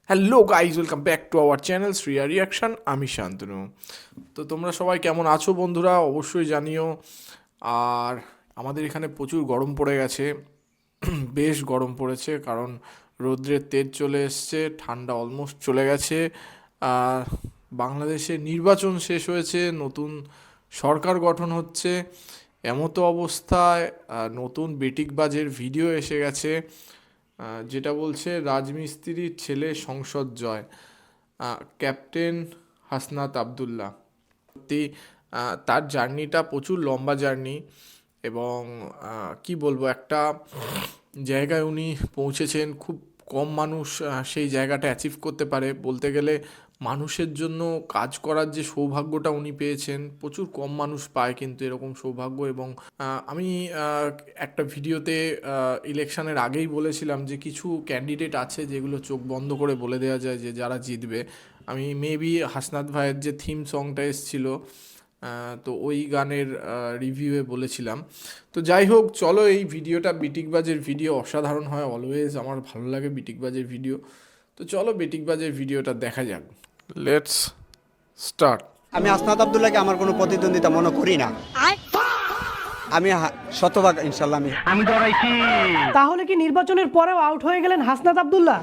Hello guys, welcome back to our channel Shriya reaction. আমি শান্তনু। তো তোমরা সবাই কেমন আছো বন্ধুরা, অবশ্যই জানিও। আর আমাদের এখানে প্রচুর গরম পড়ে গেছে, বেশ গরম পড়েছে, কারণ রৌদ্রের তেজ চলে এসছে, ঠান্ডা অলমোস্ট চলে গেছে। আর বাংলাদেশে নির্বাচন শেষ হয়েছে, নতুন সরকার গঠন হচ্ছে, এমতো অবস্থায় নতুন বেটিকবাজের ভিডিও এসে গেছে, যেটা বলছে রাজমিস্ত্রির ছেলে সংসদ জয়, ক্যাপ্টেন হাসনাত আবদুল্লাহ। সত্যি তার জার্নিটা প্রচুর লম্বা জার্নি, এবং কি বলবো, একটা জায়গায় উনি পৌঁছেছেন, খুব কম মানুষ সেই জায়গাটা অ্যাচিভ করতে পারে। বলতে গেলে মানুষের জন্য কাজ করার যে সৌভাগ্যটা উনি পেয়েছেন, প্রচুর কম মানুষ পায় কিন্তু এরকম সৌভাগ্য। এবং আমি একটা ভিডিওতে ইলেকশনের আগেই বলেছিলাম যে কিছু ক্যান্ডিডেট আছে যেগুলো চোখ বন্ধ করে বলে দেওয়া যায় যে যারা জিতবে। আমি মেবি হাসনাত ভাইয়ের যে থিম সংটা এসেছিলো, তো ওই গানের রিভিউয়ে বলেছিলাম। তো যাই হোক, চলো এই ভিডিওটা বিটিকবাজের ভিডিও, অসাধারণ হয় অলওয়েজ, আমার ভালো লাগে বিটিকবাজের ভিডিও। তো চলো বেটিকবাজের ভিডিওটা দেখা যাক, লেটস স্টার্ট। আমি হাসনাত আবদুল্লাহকে আমার কোনো প্রতিদ্বন্দ্বিতা মনে করি না। আমি শতভাগ ইনশাল্লাহ আমি ডরাইছি। তাহলে কি নির্বাচনের পরেও আউট হয়ে গেলেন হাসনাত আবদুল্লাহ?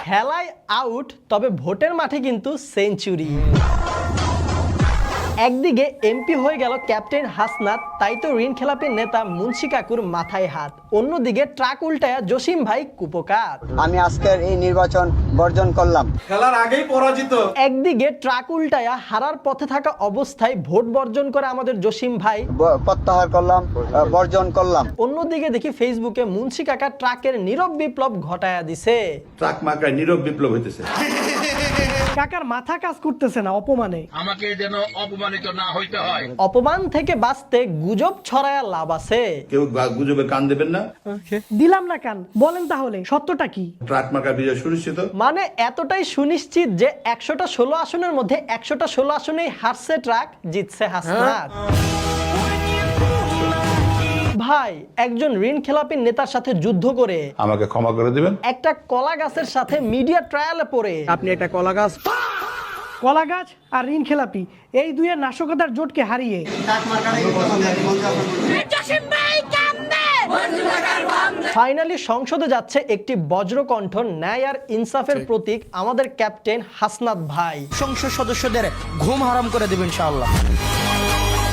খেলায় আউট, তবে ভোটের মাঠে কিন্তু সেঞ্চুরি। একদিকে এমপি হয়ে গেল ক্যাপ্টেন হাসনাত, তাই তো ঋণ খেলাপি নেতা মুন্সি কাকুর মাথায় হাত। অন্যদিকে ট্রাক উল্টায়া জসিম ভাই কুপকার। আমি আজকের এই নির্বাচন বর্জন করলাম। খেলার আগেই পরাজিত। একদিকে ট্রাক উল্টায়া হারার পথে থাকা অবস্থায় ভোট বর্জন করে আমাদের জসিম ভাই, প্রত্যাহার করলাম, বর্জন করলাম। অন্যদিকে দেখি ফেসবুকে মুন্সি কাকা ট্রাকের নীরব বিপ্লব ঘটায়া দিছে। ট্রাক মার্কায় নীরব বিপ্লব হইতেছে। কাকার মাথা কাজ করতেছে না অপমানে। আমাকে যেন অপমানিত না হইতে হয়। অপমান থেকে বাঁচতে গুজব ছড়ায়া লাভ আছে। কেউ গুজবে কান দেবেন না। দিলাম না কান, বলেন তাহলে সত্যটা কি? ট্রাক মার্কার বিজয় সুনিশ্চিত। মানে এতটাই সুনিশ্চিত যে 116 আসনের মধ্যে 116 আসনেই হারছে ট্রাক, জিতছে হাসনাত। ভাই, একজন ঋণ খেলাপি নেতার সাথে যুদ্ধ করে, আমাকে ক্ষমা করে দিবেন। একটা কলা গাছের সাথে মিডিয়া ট্রায়ালে পড়ে, আপনি একটা কলা গাছ, কলা গাছ আর ঋণ খেলাপি, এই দুইয়ের নাশকতার জোটকে হারিয়ে ফাইনালি সংসদে যাচ্ছে একটি বজ্রকণ্ঠ, ন্যায় আর ইনসাফের প্রতীক আমাদের ক্যাপ্টেন হাসনাত ভাই। সংসদ সদস্যদের ঘুম হারাম করে দেবেন ইনশাআল্লাহ।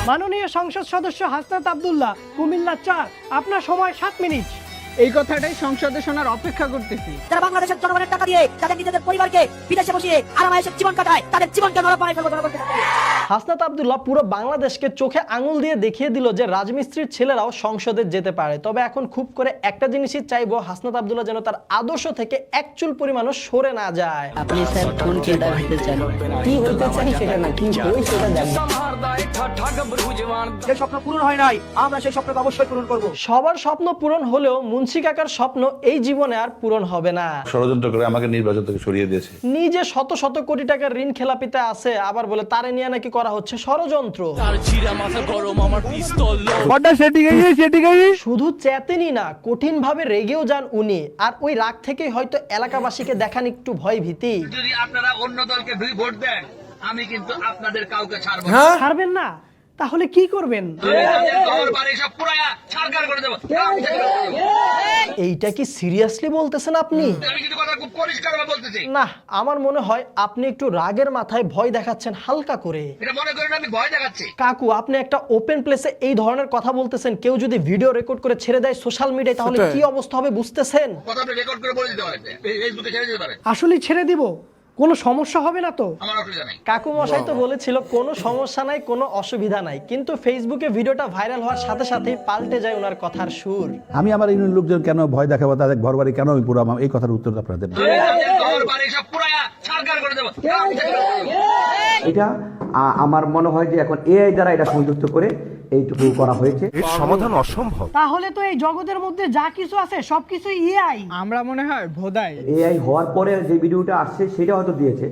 মাননীয় সংসদ সদস্য হাসনাত আবদুল্লাহ, কুমিল্লা 4, আপনার সময় 7 মিনিট। এই কথাটাই সংসদে শোনার অপেক্ষা করতেছি। যারা বাংলাদেশের জনগণের টাকা দিয়ে তাদের নিজেদের পরিবারকে বিদেশে বসিয়ে আরামায়েশে জীবন কাটায়, তাদের জীবনকে নরক বানায় ফেলবো জনগণকে। হাসনাত আবদুল্লাহ পুরো বাংলাদেশকে চোখে আঙুল দিয়ে দেখিয়ে দিল যে রাজমিস্ত্রির ছেলেরাও সংসদে যেতে পারে। তবে এখন খুব করে একটা জিনিসই চাইবো, হাসনাত আবদুল্লাহ যেন তার আদর্শ থেকে এক চুল পরিমাণও সরে না যায়। আপনি স্যার কোন কেডা হইতে চান, কি হইতে চান সেটা না, কি হই সেটা জানেন। যে স্বপ্ন পূরণ হয় নাই, আমরা সেই স্বপ্নকে অবশ্যই পূরণ করব। সবার স্বপ্ন পূরণ হলেও মুন্সি কাকার স্বপ্ন এই জীবনে আর পূরণ হবে না। ষড়যন্ত্র করে আমাকে নির্বাচন থেকে সরিয়ে দিয়েছে। নিজে শত শত কোটি টাকার ঋণ খেলাপিতে আছে, আবার বলে তারে নিয়ে নাকি করা হচ্ছে ষড়যন্ত্র। শুধু চেতেনই না, কঠিন ভাবে রেগেও যান উনি। আর ওই রাগ থেকেই হয়তো এলাকাবাসীকে দেখান একটু ভয় ভীতি। যদি আপনারা অন্য দলকে ভোট দেন, আমি কিন্তু আপনাদের কাউকে ছাড়বো না। ছাড়বেন না? তাহলে কি করবেন? ঘর বাড়ি সব পুরায়া ছারখার করে দেব। এইটা কি সিরিয়াসলি বলতেছেন আপনি? আমি কিন্তু কথা খুব পরিষ্কারভাবে বলতেছি। না, আমার মনে হয় আপনি একটু রাগের মাথায় ভয় দেখাচ্ছেন হালকা করে। এটা মনে করেন আমি ভয় দেখাচ্ছি। কাকু, আপনি একটা ওপেন প্লেসে এই ধরনের কথা বলতেছেন, কেউ যদি ভিডিও রেকর্ড করে ছেড়ে দেয় সোশ্যাল মিডিয়ায়, তাহলে কি অবস্থা হবে বুঝতেছেন? কথা আপনি রেকর্ড করে বলে দিতে পারেন, ফেসবুকে ছেড়ে দিতে পারেন। আসলে ছেড়ে দিব, কোনো সমস্যা হবে না তো? আমার অসুবিধা নাই। কাকু মশাই তো বলেছিল কোনো সমস্যা নাই, কোনো অসুবিধা নাই, কিন্তু ফেসবুকে ভিডিওটা ভাইরাল হওয়ার সাথে সাথে পাল্টে যায় ওনার কথার সুর। আমি আমার ইউনিয়ন লোকজন কেন ভয় দেখাবো, তাদের ঘর বাড়ি কেন আমি পুরো, এই কথার উত্তর আপনাদের। ঘর বাড়ি সব পুরায়া ছারখার করে দেব। এটা আমার মনে হয় যে এখন এআই দ্বারা এটা সংযুক্ত করে এইটুকু করা হয়েছে। তাহলে তো এই জগতের মধ্যে যা কিছু আছে সবকিছু এআই। আমরা মনে হয় ভোদাই। এআই হওয়ার পরে যে ভিডিওটা আসছে সেটা হয়তো দিয়েছে।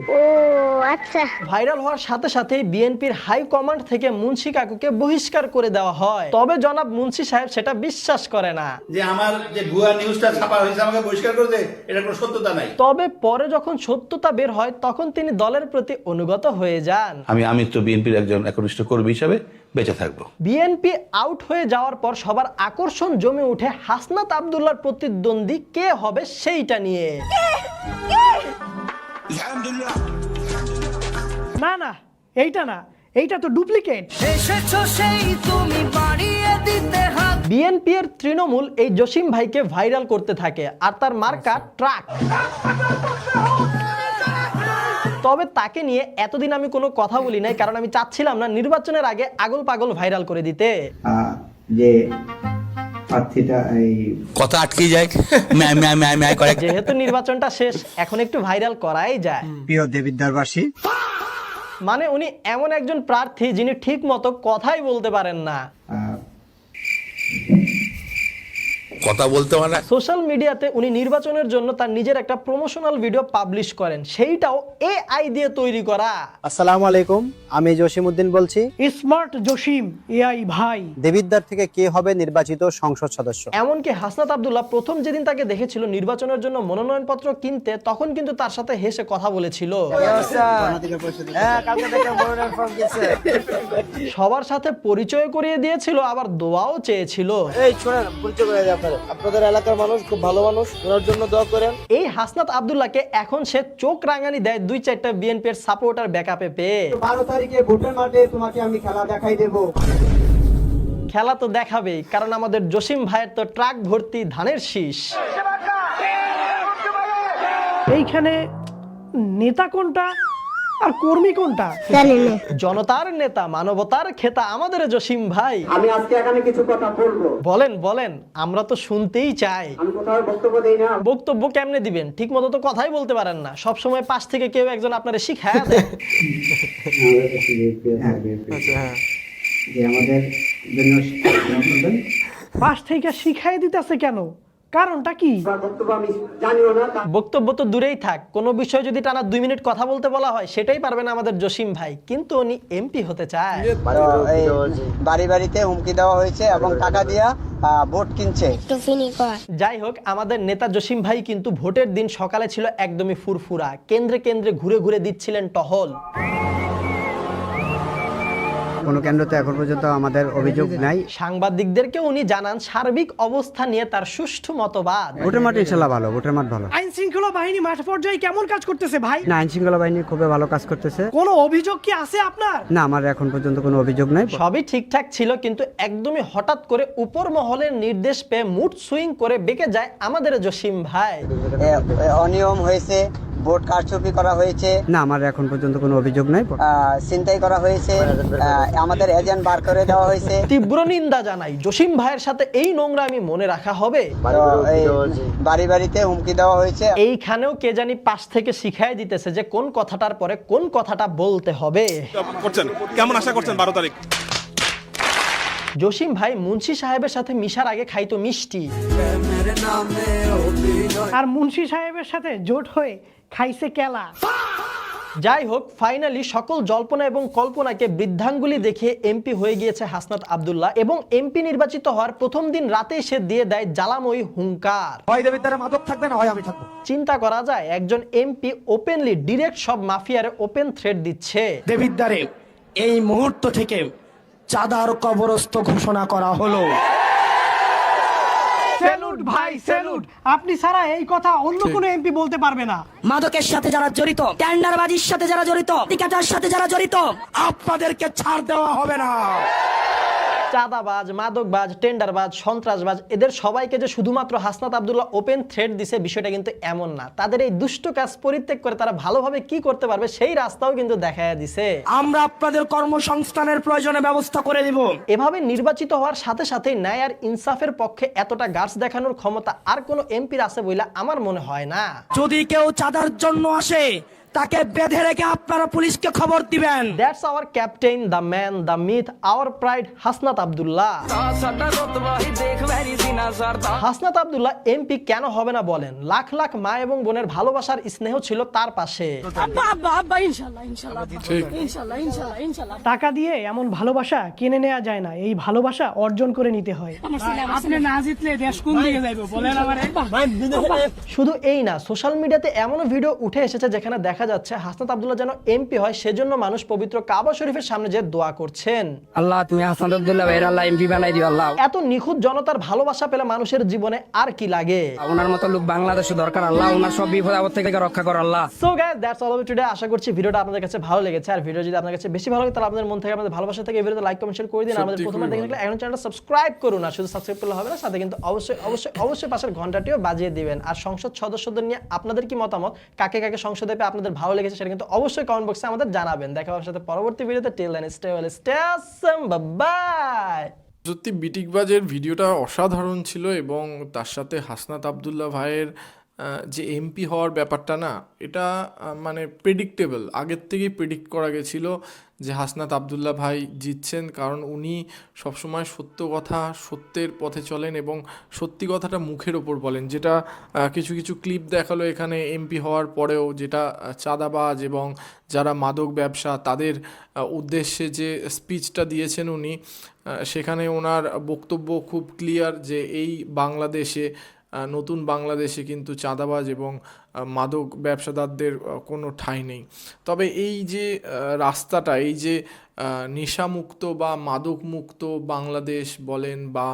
ভাইরাল হওয়ার সাথে সাথে বিএনপির হাই কমান্ড থেকে মুন্সি কাকুকে বহিষ্কার করে দেওয়া হয়। তবে জনাব মুন্সি সাহেব সেটা বিশ্বাস করে না। যে আমার যে ভুয়া নিউজটা ছাপা হয়েছে আমাকে বহিষ্কার করতে, এটা কোনো সত্যতা নাই। তবে পরে যখন সত্যতা বের হয় তখন তিনি দলের প্রতি অনুগত হয়ে যান। আমি তো বিএনপির একজন একনিষ্ঠ কর্মী হিসাবে বেঁচে থাকবো। বিএনপি আউট হয়ে যাওয়ার পর সবার আকর্ষণ জমে উঠে হাসনাত আব্দুল্লাহর প্রতিদ্বন্দ্বী কে হবে সেইটা নিয়ে। না না, এইটা না, এইটা তো ডুপ্লিকেট। বিএনপি এর তৃণমূল এই জসিম ভাইকে ভাইরাল করতে থাকে আর তার মার্কা ট্রাক। তবে তাকে নিয়ে এতদিন আমি কোনো কথা বলি নাই, কারণ আমি চাচ্ছিলাম না নির্বাচনের আগে আগল পাগল ভাইরাল করে দিতে। যে প্রার্থীটা এই কথা আটকে যায় যেহেতু নির্বাচনটা শেষ, এখন একটু ভাইরাল করাই যায়। প্রিয় দেবিদ্বারবাসী, মানে উনি এমন একজন প্রার্থী যিনি ঠিক মতো কথাই বলতে পারেন না। কথা বলতে মানে সোশ্যাল মিডিয়াতে উনি নির্বাচনের জন্য তার নিজের একটা প্রমোশনাল ভিডিও পাবলিশ করেন, সেইটাও এআই দিয়ে তৈরি করা। আসসালামু আলাইকুম, আমি জসিমউদ্দিন বলছি। স্মার্ট জসিম এআই ভাই। দেবিদ্বার থেকে কে হবে নির্বাচিত সংসদ সদস্য? এমনকি হাসনাত আব্দুল্লাহ প্রথম যেদিন তাকে দেখেছিল নির্বাচনের জন্য মনোনয়নপত্র কিনতে, তখন কিন্তু তার সাথে হেসে কথা বলেছিল। সবার সাথে পরিচয় করিয়ে দিয়েছিল, আবার দোয়াও চেয়েছিল। এই শুনেন, পরিচয় করে দিই আপনাদের এলাকার মানুষ খুব ভালো মানুষ, ওনার জন্য দোয়া করেন। এই হাসনাত আব্দুল্লাহকে এখন সে চোখ রাঙানি দেয় 2-4টা বিএনপির সাপোর্টার ব্যাকআপে পেয়ে। 12 তারিখে ভোটের মাঠে তোমাকে আমি খেলা দেখাই দেব। খেলা তো দেখাবেই, কারণ আমাদের জসিম ভাইয়ের তো ট্রাক ভর্তি ধানের শীষ। এইখানে নেতা কোনটা আর কর্মী কোনটা? জনতার নেতা, মানবতার খেতা আমাদের জসিম ভাই। আমি আজকে এখানে কিছু কথা বলবো। বলেন বলেন, আমরা তো শুনতেই চাই। আমি কোথাও বক্তব্য দেই না। বক্তব্য কেমনে দিবেন? ঠিক মতো তো কথাই বলতে পারেন না, সব সময় পাশ থেকে কেউ একজন আপনারে শিখায় দেয়। যে আমাদের জন্য পাশ থেকে শিখাই দিতেছে কেন? কারণটা কি? বক্তব্য আমি জানিও না। বক্তব্য তো দূরেই থাক, কোনো বিষয় যদি টানা 2 মিনিট কথা বলতে বলা হয় সেটাই পারবে না আমাদের জসিম ভাই, কিন্তু উনি এমপি হতে চায়। বাড়ি বাড়িতে হুমকি দেওয়া হয়েছে এবং টাকা দিয়া ভোট কিনছে। যাই হোক, আমাদের নেতা জসিম ভাই কিন্তু ভোটের দিন সকালে ছিল একদমই ফুরফুরা, কেন্দ্রে কেন্দ্রে ঘুরে ঘুরে দিচ্ছিলেন টহল। কোনো কেন্দ্রতে এখন পর্যন্ত আমাদের অভিযোগ নাই। সাংবাদিকদেরকে উনি জানান সার্বিক অবস্থা নিয়ে তার সুষ্ঠু মতবাদ। ভোটের মাঠ ইনশাল্লাহ ভালো, ভোটের মাঠ ভালো। আইন শৃঙ্খলা বাহিনী মাঠ পর্যায়ে কেমন কাজ করতেছে ভাই? না, আইন শৃঙ্খলা বাহিনী খুবই ভালো কাজ করতেছে। কোনো অভিযোগ কি আছে আপনার? না, আমার এখন পর্যন্ত কোনো অভিযোগ নাই। সবই ঠিকঠাক ছিল, কিন্তু একদমই হঠাৎ করে উপর মহলের নির্দেশ পেয়ে মুড সুইং করে বেঁকে যায় আমাদের জসিম ভাই। অনিয়ম হয়েছে, ভোট কারচুপি করা হয়েছে। না, আমার এখন পর্যন্ত কোনো অভিযোগ নাই। ছিনতাই করা হয়েছে, আমাদের এজেন্ট বার করে দেওয়া হয়েছে। তীব্র নিন্দা জানাই, জসিম ভাইয়ের সাথে এই নোংরা আমি মনে রাখা হবে। বাড়ি বাড়িতে হুমকি দেওয়া হয়েছে। এইখানেও কে জানি পাশ থেকে শিখাই দিতেছে যে কোন কথাটার পরে কোন কথাটা বলতে হবে। কেমন আশা করছেন 12 তারিখ? জসিম ভাই মুন্সি সাহেবের সাথে মিশার আগে খাইতো মিষ্টি, আর মুন্সি সাহেবের সাথে জোট হয়ে খাইছে কেলা। যাই হোক, ফাইনালি সকল জল্পনা এবং কল্পনাকে বৃদ্ধাঙ্গুলি দেখিয়ে এমপি হয়ে গিয়েছে হাসনাত আব্দুল্লাহ, এবং এমপি নির্বাচিত হওয়ার প্রথম দিন রাতেই সে দিয়ে দেয় জ্বালাময়ী হুঙ্কার। চিন্তা করা যায়, একজন এমপি ওপেনলি ডিরেক্ট সব মাফিয়ারে ওপেন থ্রেট দিচ্ছে। দেবিদ্বারে এই মুহূর্ত থেকে চাঁদার কবরস্থ ঘোষণা করা হলো। স্যালুট ভাই, স্যালুট। আপনি ছাড়া এই কথা অন্য কোনো এমপি বলতে পারবে না। মাদকের সাথে যারা জড়িত, টেন্ডারবাজির সাথে যারা জড়িত, টিকাটার সাথে যারা জড়িত, আপনাদেরকে ছাড় দেওয়া হবে না। চাঁদাবাজ, মাদকবাজ, টেন্ডারবাজ, সন্ত্রাসবাজ, এদের সবাইকে যে শুধুমাত্র হাসনাত আব্দুল্লাহ ওপেন থ্রেট দিছে বিষয়টা কিন্তু এমন না। তাদের এই দুষ্ট কাজ পরিত্যাগ করে তারা ভালোভাবে কি করতে পারবে সেই রাস্তাও কিন্তু দেখায়া দিছে। আমরা আপনাদের কর্মসংস্থানের প্রয়োজনে ব্যবস্থা করে দিব। এভাবে নির্বাচিত হওয়ার সাথে সাথে ন্যায় আর ইনসাফের পক্ষে এতটা গার্ডস দেখানোর ক্ষমতা আর কোনো এমপির আছে বলে আমার মনে হয় না। যদি কেউ চাঁদার জন্য আসে তাকে বেঁধে রেখে আপনারা পুলিশকে খবর দিবেন। That's our captain, the man, the myth, our pride Hasnat Abdullah. Hasnat Abdullah MP কেন হবে না বলেন? লাখ লাখ মা এবং বোনের ভালোবাসার স্নেহ ছিল তার পাশে। টাকা দিয়ে এমন ভালোবাসা কিনে নেওয়া যায় না, এই ভালোবাসা অর্জন করে নিতে হয়। আপনি না জিতলে দেশ কোন দিকে যাইবো বলেন আমারে। শুধু এই না, সোশ্যাল মিডিয়াতে এমনও ভিডিও উঠে এসেছে যেখানে দেখা যাচ্ছে হাসনাত আব্দুল্লাহ যেন এমপি হয় সেজন্য মানুষ পবিত্র কাবা শরীফের সামনে যে দোয়া করছেন, আল্লাহ তুমি হাসনাত আব্দুল্লাহ ভাইয়ের আল্লাহ এমপি বানাই দিও আল্লাহ। এত নিখুঁত জনতার ভালোবাসা পেলে মানুষের জীবনে আর কি লাগে? ওনার মতো লোক বাংলাদেশে দরকার আল্লাহ, ওনার সব বিপদ আপদ থেকে রক্ষা করো Allah. So guys, that's all of today. আশা করছি ভিডিওটা আপনাদের কাছে ভালো লেগেছে। আর ভিডিও যদি আপনার কাছে বেশি ভালো লাগে তাহলে আপনাদের মন থেকে আপনাদের ভালোবাসা থেকে এই ভিডিওতে লাইক কমেন্ট শেয়ার করে দিন। আমাদের প্রথমবার দেখে থাকলে এখন চ্যানেলটা সাবস্ক্রাইব করুন। আর শুধু সাবস্ক্রাইব করলে হবে না, সাথে কিন্তু অবশ্যই অবশ্যই অবশ্যই পাশের ঘন্টাটিও বাজিয়ে দিবেন। আর সংসদ সদস্যদের নিয়ে আপনাদের কি মতামত, কাকে কাকে সংসদে পেয়ে আপনাদের ভালো লেগেছে সেটা কিন্তু অবশ্যই কমেন্ট বক্সে আমাদের জানাবেন। দেখা হবে সাথে পরবর্তী ভিডিওতে। Till then stay well, stay awesome, bye. সত্যি বিটিকবাজের ভিডিওটা অসাধারণ ছিল এবং তার সাথে হাসনাত আব্দুল্লাহ ভাইয়ের যে এমপি হওয়ার ব্যাপারটা না, এটা মানে প্রেডিক্টেবল, আগের থেকেই প্রেডিক্ট করা গেছিলো যে হাসনাত আব্দুল্লাহ ভাই জিতছেন, কারণ উনি সবসময় সত্য কথা, সত্যের পথে চলেন এবং সত্যি কথাটা মুখের ওপর বলেন। যেটা কিছু কিছু ক্লিপ দেখালো এখানে এমপি হওয়ার পরেও, যেটা চাঁদাবাজ এবং যারা মাদক ব্যবসা তাদের উদ্দেশ্যে যে স্পিচটা দিয়েছেন উনি, সেখানে ওনার বক্তব্য খুব ক্লিয়ার যে এই বাংলাদেশে, নতুন বাংলাদেশে কিন্তু চাঁদাবাজ এবং মাদক ব্যবসাদারদের কোনো ঠাঁই নেই। তবে এই যে রাস্তাটা, এই যে নেশামুক্ত বা মাদকমুক্ত বাংলাদেশ বলেন বা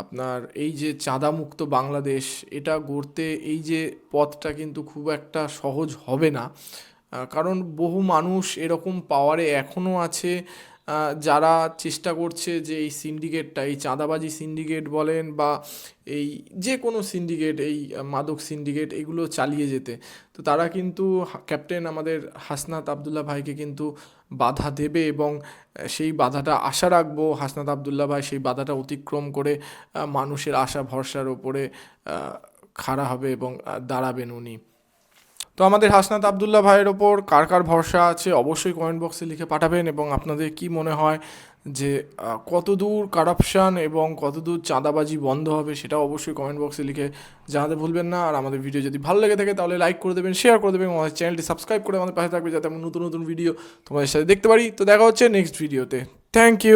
আপনার এই যে চাঁদামুক্ত বাংলাদেশ, এটা গড়তে এই যে পথটা কিন্তু খুব একটা সহজ হবে না, কারণ বহু মানুষ এরকম পাওয়ারে এখনও আছে যারা চেষ্টা করছে যে এই সিন্ডিকেটটা, এই চাঁদাবাজি সিন্ডিকেট বলেন বা এই যে কোনো সিন্ডিকেট, এই মাদক সিন্ডিকেট, এগুলো চালিয়ে যেতে। তো তারা কিন্তু ক্যাপ্টেন আমাদের হাসনাত আব্দুল্লাহ ভাইকে কিন্তু বাধা দেবে এবং সেই বাধাটা আশা রাখবো হাসনাত আব্দুল্লাহ ভাই সেই বাধাটা অতিক্রম করে মানুষের আশা ভরসার ওপরে খাড়া হবে এবং দাঁড়াবেন উনি। তো আমাদের হাসনাত আব্দুল্লাহ ভাইয়ের ওপর কার কার ভরসা আছে অবশ্যই কমেন্ট বক্সে লিখে পাঠাবেন এবং আপনাদের কি মনে হয় যে কতদূর কারাপশান এবং কতদূর চাঁদাবাজি বন্ধ হবে সেটা অবশ্যই কমেন্ট বক্সে লিখে জানাতে ভুলবেন না। আর আমাদের ভিডিও যদি ভালো লেগে থাকে তাহলে লাইক করে দেবেন, শেয়ার করে দেবেন এবং আমাদের চ্যানেলটি সাবস্ক্রাইব করে আমাদের পাশে থাকবে যাতে আমরা নতুন নতুন ভিডিও তোমাদের সাথে দেখতে পারি। তো দেখা হচ্ছে নেক্সট ভিডিওতে। Thank you.